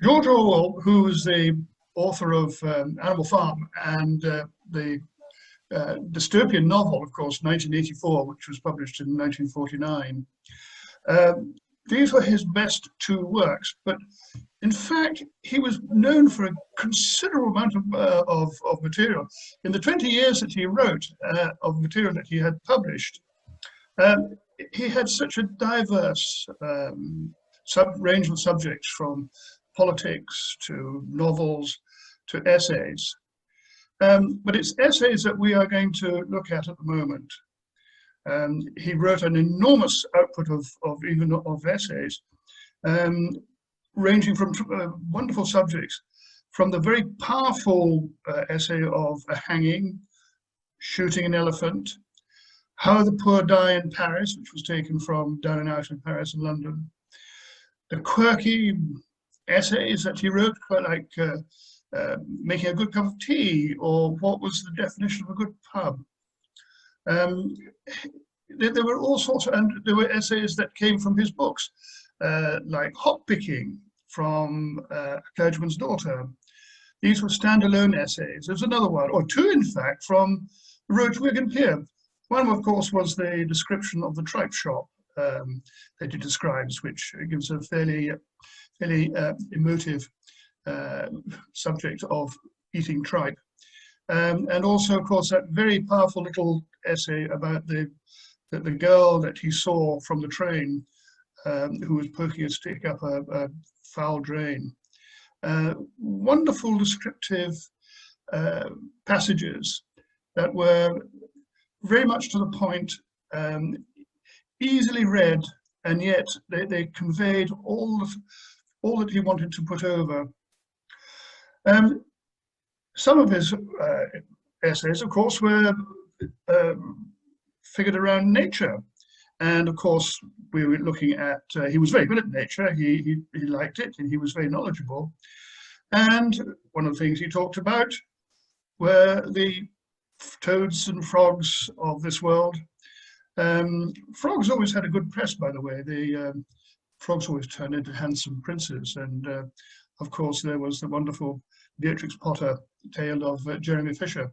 George Orwell, who was the author of Animal Farm and the dystopian novel, of course, 1984, which was published in 1949. These were his best two works, but in fact, he was known for a considerable amount of material. In the 20 years that he wrote of material that he had published, he had such a diverse range of subjects, from politics to novels to essays. But it's essays that we are going to look at the moment. He wrote an enormous output of essays, ranging from wonderful subjects, from the very powerful essay of a hanging, shooting an elephant, How the Poor Die in Paris, which was taken from Down and Out in Paris and London, the quirky essays that he wrote, quite like making a good cup of tea, or what was the definition of a good pub. There were all sorts and there were essays that came from his books, like Hop Picking from A Clergyman's Daughter. These were standalone essays. There's another one, or two in fact, from The Road to Wigan Pier. One, of course, was the description of the tripe shop that he describes, which gives a fairly emotive subject of eating tripe. And also, of course, that very powerful little essay about the girl that he saw from the train, who was poking a stick up a foul drain. Wonderful descriptive passages that were very much to the point, easily read, and yet they conveyed all that he wanted to put over. Some of his essays, of course, were figured around nature. And of course, we were looking at, he was very good at nature, he liked it, and he was very knowledgeable. And one of the things he talked about were the toads and frogs of this world. Frogs always had a good press, by the way. The frogs always turned into handsome princes. And of course, there was the wonderful Beatrix Potter tale of Jeremy Fisher.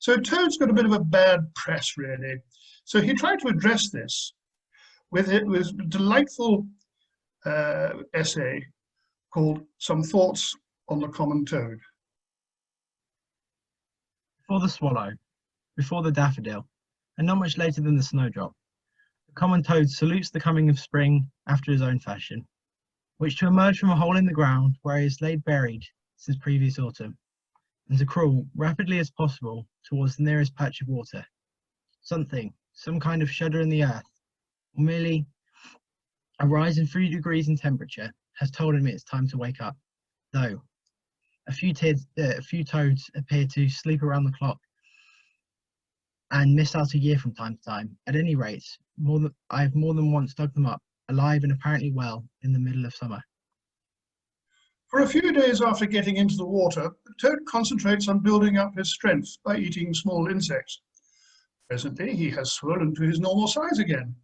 So toads got a bit of a bad press, really. So he tried to address this with a delightful essay called Some Thoughts on the Common Toad. Before the swallow, before the daffodil, and not much later than the snowdrop, the common toad salutes the coming of spring after his own fashion, which to emerge from a hole in the ground where he has laid buried since previous autumn, and to crawl rapidly as possible towards the nearest patch of water. Something, some kind of shudder in the earth, or merely a rise in 3 degrees in temperature, has told him it's time to wake up, though a few toads appear to sleep around the clock and miss out a year from time to time. At any rate, I have more than once dug them up, alive and apparently well, in the middle of summer. For a few days after getting into the water, the toad concentrates on building up his strength by eating small insects. Presently, he has swollen to his normal size again,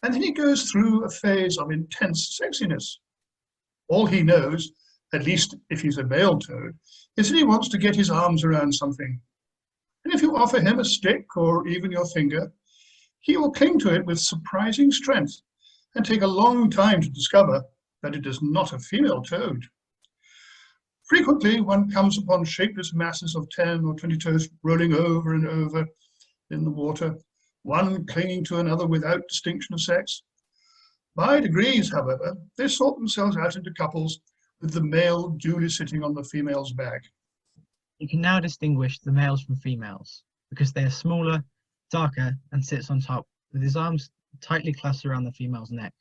and then he goes through a phase of intense sexiness. All he knows, at least if he's a male toad, is that he wants to get his arms around something. And if you offer him a stick or even your finger, he will cling to it with surprising strength and take a long time to discover that it is not a female toad. Frequently, one comes upon shapeless masses of 10 or 20 toads rolling over and over in the water, one clinging to another without distinction of sex. By degrees, however, they sort themselves out into couples, with the male duly sitting on the female's back. You can now distinguish the males from females, because they are smaller, darker, and sits on top, with his arms tightly clasped around the female's neck.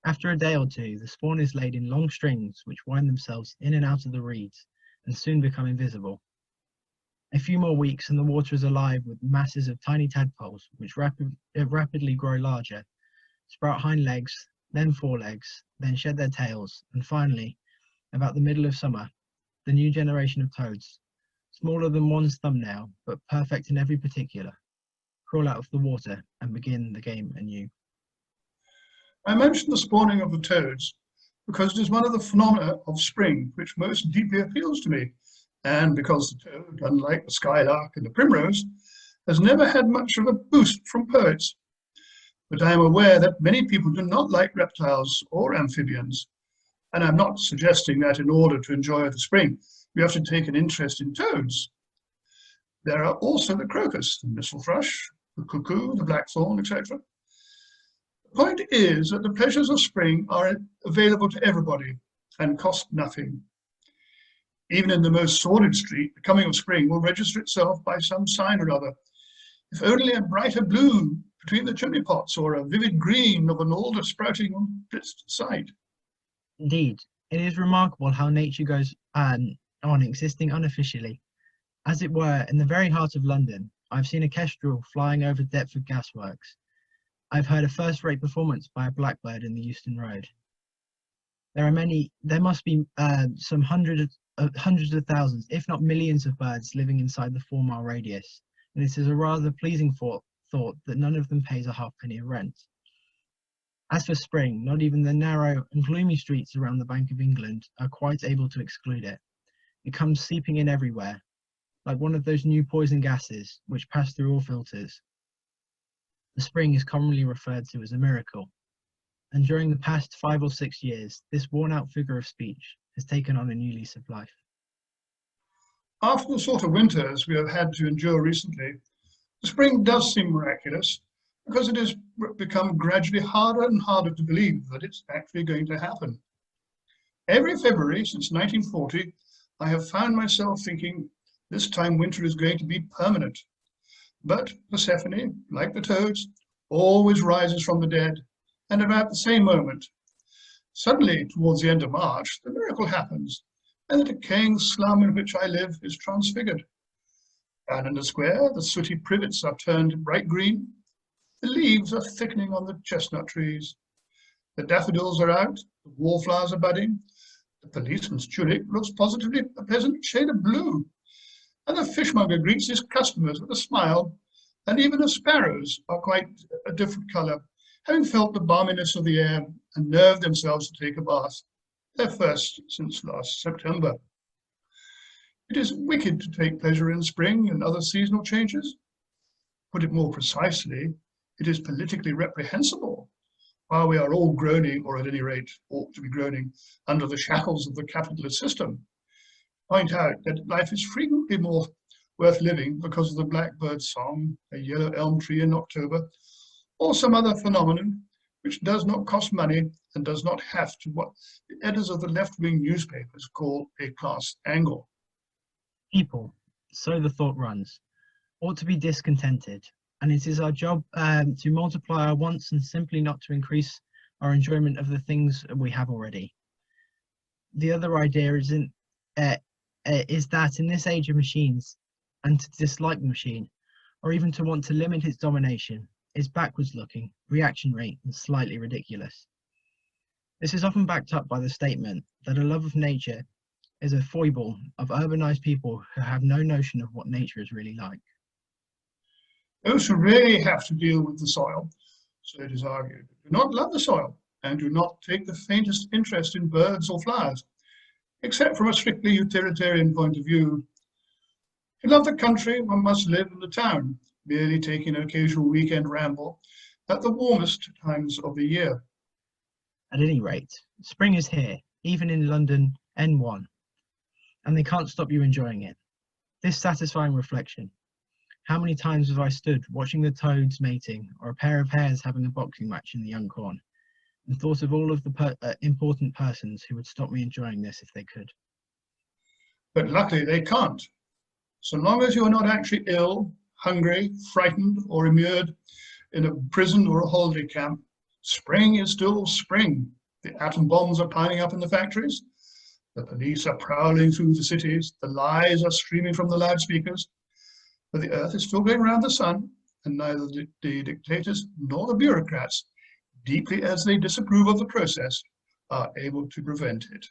After a day or two, the spawn is laid in long strings which wind themselves in and out of the reeds and soon become invisible. A few more weeks and the water is alive with masses of tiny tadpoles which rapidly grow larger, sprout hind legs, then forelegs, then shed their tails, and finally, about the middle of summer, the new generation of toads, smaller than one's thumbnail but perfect in every particular, crawl out of the water and begin the game anew. I mentioned the spawning of the toads, because it is one of the phenomena of spring which most deeply appeals to me, and because the toad, unlike the skylark and the primrose, has never had much of a boost from poets. But I am aware that many people do not like reptiles or amphibians, and I'm not suggesting that in order to enjoy the spring, you have to take an interest in toads. There are also the crocus, the mistle thrush, the cuckoo, the blackthorn, etc. The point is that the pleasures of spring are available to everybody and cost nothing. Even in the most sordid street, the coming of spring will register itself by some sign or other. If only a brighter blue between the chimney pots or a vivid green of an alder sprouting on its side. Indeed, it is remarkable how nature goes on existing unofficially. As it were, in the very heart of London, I've seen a kestrel flying over Deptford gasworks. I've heard a first-rate performance by a blackbird in the Euston Road. There must be some hundreds of thousands, if not millions of birds living inside the 4-mile radius, and it is a rather pleasing thought that none of them pays a halfpenny of rent. As for spring, not even the narrow and gloomy streets around the Bank of England are quite able to exclude it. It comes seeping in everywhere, like one of those new poison gases which pass through all filters. The spring is commonly referred to as a miracle, and during the past 5 or 6 years, this worn-out figure of speech has taken on a new lease of life. After the sort of winters we have had to endure recently, the spring does seem miraculous, because it has become gradually harder and harder to believe that it's actually going to happen. Every February since 1940, I have found myself thinking this time winter is going to be permanent. But Persephone, like the toads, always rises from the dead, and about the same moment. Suddenly, towards the end of March, the miracle happens, and the decaying slum in which I live is transfigured. Down in the square, the sooty privets are turned bright green. The leaves are thickening on the chestnut trees. The daffodils are out, the wallflowers are budding. The policeman's tunic looks positively a pleasant shade of blue. And the fishmonger greets his customers with a smile, and even the sparrows are quite a different colour, having felt the balminess of the air and nerved themselves to take a bath, their first since last September. It is wicked to take pleasure in spring and other seasonal changes. Put it more precisely, it is politically reprehensible, while we are all groaning, or at any rate ought to be groaning, under the shackles of the capitalist system. Point out that life is frequently more worth living because of the blackbird's song, a yellow elm tree in October, or some other phenomenon which does not cost money and does not have to what the editors of the left-wing newspapers call a class angle. People, so the thought runs, ought to be discontented, and it is our job to multiply our wants and simply not to increase our enjoyment of the things we have already. The other idea is that in this age of machines, and to dislike the machine, or even to want to limit its domination, is backwards looking, reactionary, and slightly ridiculous. This is often backed up by the statement that a love of nature is a foible of urbanized people who have no notion of what nature is really like. Those who really have to deal with the soil, so it is argued, do not love the soil and do not take the faintest interest in birds or flowers, except from a strictly utilitarian point of view. To love the country, one must live in the town, merely taking an occasional weekend ramble at the warmest times of the year. At any rate, spring is here, even in London N1, and they can't stop you enjoying it. This satisfying reflection. How many times have I stood watching the toads mating or a pair of hares having a boxing match in the young corn, and thought of all of the important persons who would stop me enjoying this if they could. But luckily they can't. So long as you are not actually ill, hungry, frightened, or immured in a prison or a holiday camp, spring is still spring. The atom bombs are piling up in the factories. The police are prowling through the cities. The lies are streaming from the loudspeakers. But the earth is still going around the sun, and neither the dictators nor the bureaucrats, deeply as they disapprove of the process, are able to prevent it.